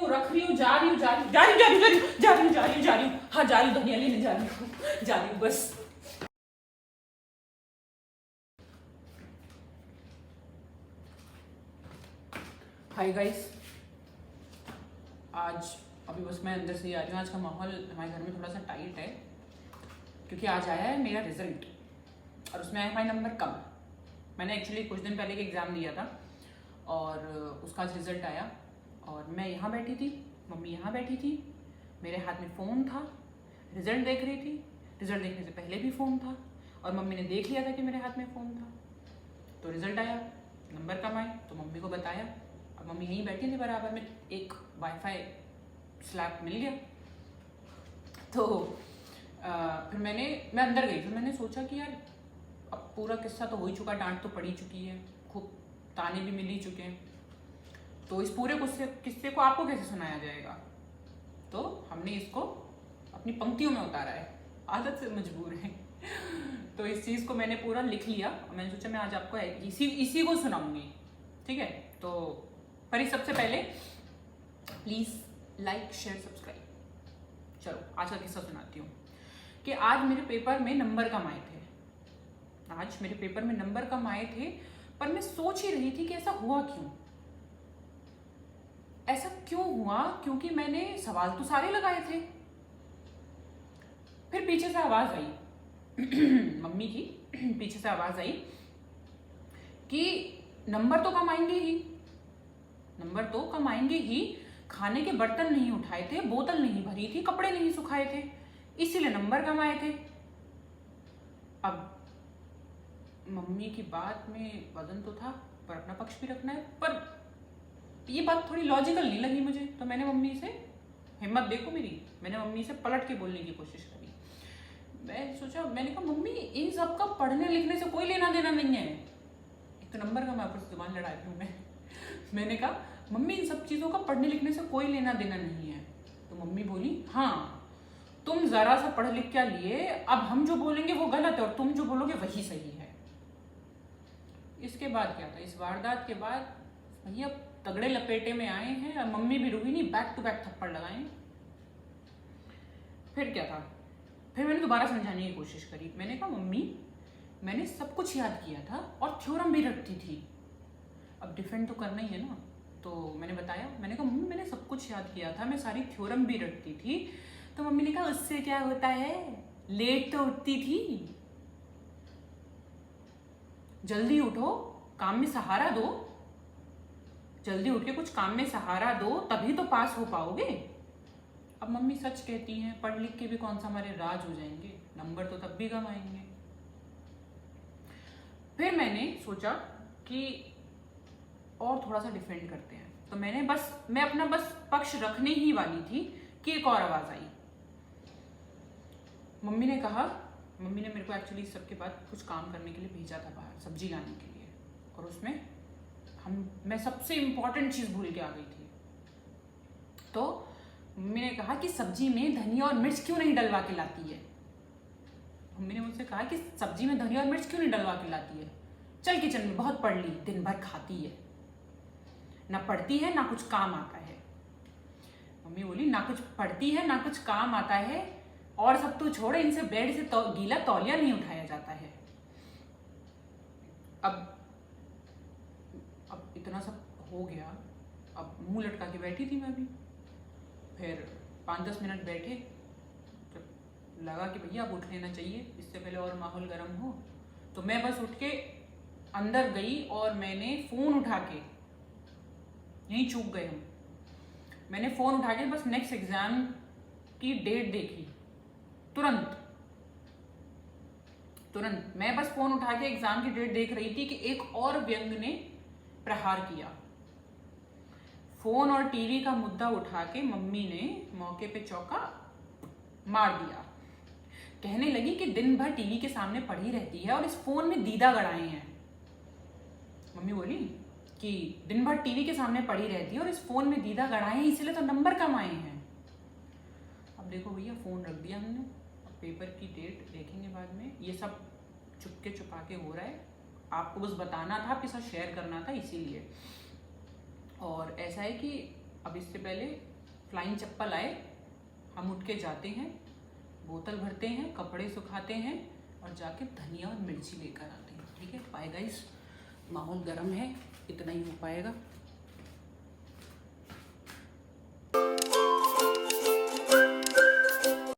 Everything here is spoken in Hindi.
रख रही हूँ, जा रही हूँ, हाँ जा रही हूँ, धनिया लेने जा रही हूँ बस। हाय गाइस, आज अभी बस मैं अंदर से ही आ रही हूँ। आज का माहौल हमारे घर में थोड़ा सा टाइट है क्योंकि आज आया है मेरा रिजल्ट और उसमें आया हमारे नंबर कम। मैंने एक्चुअली कुछ दिन पहले एक एग्ज़ाम दिया था और उसका आज रिजल्ट आया और मैं यहाँ बैठी थी, मम्मी यहाँ बैठी थी, मेरे हाथ में फ़ोन था, रिजल्ट देख रही थी। रिजल्ट देखने से पहले भी फ़ोन था और मम्मी ने देख लिया था कि मेरे हाथ में फ़ोन था। तो रिजल्ट आया, नंबर कम आए तो मम्मी को बताया। अब मम्मी यहीं बैठी थी बराबर में, एक वाईफाई स्लैब मिल गया। तो फिर मैं अंदर गई। फिर मैंने सोचा कि यार अब पूरा किस्सा तो हो ही चुका, डांट तो पड़ी चुकी है, खूब ताने भी मिल ही चुके हैं, तो इस पूरे किस्से को आपको कैसे सुनाया जाएगा। तो हमने इसको अपनी पंक्तियों में उतारा है, आदत से मजबूर है। तो इस चीज़ को मैंने पूरा लिख लिया और मैंने सोचा मैं आज आपको इसी को सुनाऊंगी, ठीक है। तो पर सबसे पहले प्लीज़ लाइक शेयर सब्सक्राइब। चलो आज का किस्सा सुनाती हूँ कि आज मेरे पेपर में नंबर कम आए थे। पर मैं सोच ही रही थी कि ऐसा हुआ क्यों। ऐसा क्यों हुआ? क्योंकि मैंने सवाल तो सारे लगाए थे। फिर पीछे से आवाज आई मम्मी की पीछे से आवाज आई कि नंबर तो कम आएंगे ही, खाने के बर्तन नहीं उठाए थे, बोतल नहीं भरी थी, कपड़े नहीं सुखाए थे, इसीलिए नंबर कम आए थे। अब मम्मी की बात में वजन तो था पर अपना पक्ष भी रखना है, पर ये बात थोड़ी लॉजिकल नहीं लगी मुझे। तो मैंने मम्मी से, हिम्मत देखो मेरी, मैंने मम्मी से पलट के बोलने की कोशिश करी। मैंने कहा मम्मी इन सब का पढ़ने लिखने से कोई लेना देना नहीं है। एक तो नंबर का मैं आपस जुबान लड़ा रही हूँ मैंने कहा मम्मी इन सब चीज़ों का पढ़ने लिखने से कोई लेना देना नहीं है। तो मम्मी बोली हाँ तुम जरा सा पढ़ लिख क्या लिए, अब हम जो बोलेंगे वो गलत है और तुम जो बोलोगे वही सही है। इसके बाद क्या था, इस वारदात के बाद भैया तगड़े लपेटे में आए हैं और मम्मी भी रुकी नहीं, बैक टू बैक थप्पड़ लगाए। फिर क्या था, फिर मैंने दोबारा समझाने की कोशिश करी। मैंने कहा मम्मी मैंने सब कुछ याद किया था और थ्योरम भी रटती थी, अब डिफेंड तो करना ही है ना। तो मैंने बताया, मैंने कहा मम्मी मैंने सब कुछ याद किया था, मैं सारी थ्योरम भी रटती थी। तो मम्मी ने कहा उससे क्या होता है, लेट तो उठती थी, जल्दी उठो, काम में सहारा दो, जल्दी उठ के कुछ काम में सहारा दो तभी तो पास हो पाओगे। अब मम्मी सच कहती हैं, पढ़ लिख के भी कौन सा हमारे राज हो जाएंगे, नंबर तो तब भी कम आएंगे। फिर मैंने सोचा कि और थोड़ा सा डिफेंड करते हैं। तो मैं अपना पक्ष रखने ही वाली थी कि एक और आवाज आई। मम्मी ने मेरे को एक्चुअली सबके बाद कुछ काम करने के लिए भेजा था बाहर, सब्जी लाने के लिए, और उसमें मैं सबसे इम्पोर्टेंट चीज भूल के आ गई थी। तो मम्मी ने कहा कि सब्जी में धनिया और मिर्च क्यों नहीं डलवा के लाती है। मम्मी ने मुझसे कहा कि सब्जी में धनिया और मिर्च क्यों नहीं डलवा के लाती है, चल किचन में, बहुत पढ़ ली, दिन भर खाती है, ना पढ़ती है ना कुछ काम आता है। मम्मी बोली ना कुछ पढ़ती है ना कुछ काम आता है, और सब तो छोड़, इनसे बेड से गीला तौलिया नहीं उठाया जाता है। अब इतना सब हो गया, अब मुंह लटका के बैठी थी मैं भी। फिर 5-10 मिनट बैठे, जब लगा कि भैया अब उठ लेना चाहिए इससे पहले और माहौल गर्म हो, तो मैं बस उठ के अंदर गई और मैंने फ़ोन उठा के, यहीं चूक गए हम, मैंने फ़ोन उठा के बस नेक्स्ट एग्ज़ाम की डेट देखी। तुरंत मैं बस फ़ोन उठा के एग्ज़ाम की डेट देख रही थी कि एक और व्यंग ने प्रहार किया। फोन और टीवी का मुद्दा उठा के मम्मी ने मौके पे चौका मार दिया। कहने लगी कि दिन भर टीवी के सामने पड़ी रहती है और इस फोन में दीदा गड़ाए हैं। मम्मी बोली कि दिन भर टीवी के सामने पड़ी रहती है और इस फोन में दीदा गड़ाए हैं, इसलिए तो नंबर कम आए हैं। अब देखो भैया, फोन रख दिया हमने, अब पेपर की डेट देखेंगे बाद में। ये सब चुपके छुपा के हो रहा है, आपको बस बताना था, आपके साथ शेयर करना था इसीलिए। और ऐसा है कि अब इससे पहले फ्लाइंग चप्पल आए, हम उठ के जाते हैं, बोतल भरते हैं, कपड़े सुखाते हैं और जाके धनिया और मिर्ची लेकर आते हैं। ठीक है, बाय गाइस, माहौल गर्म है, इतना ही हो पाएगा।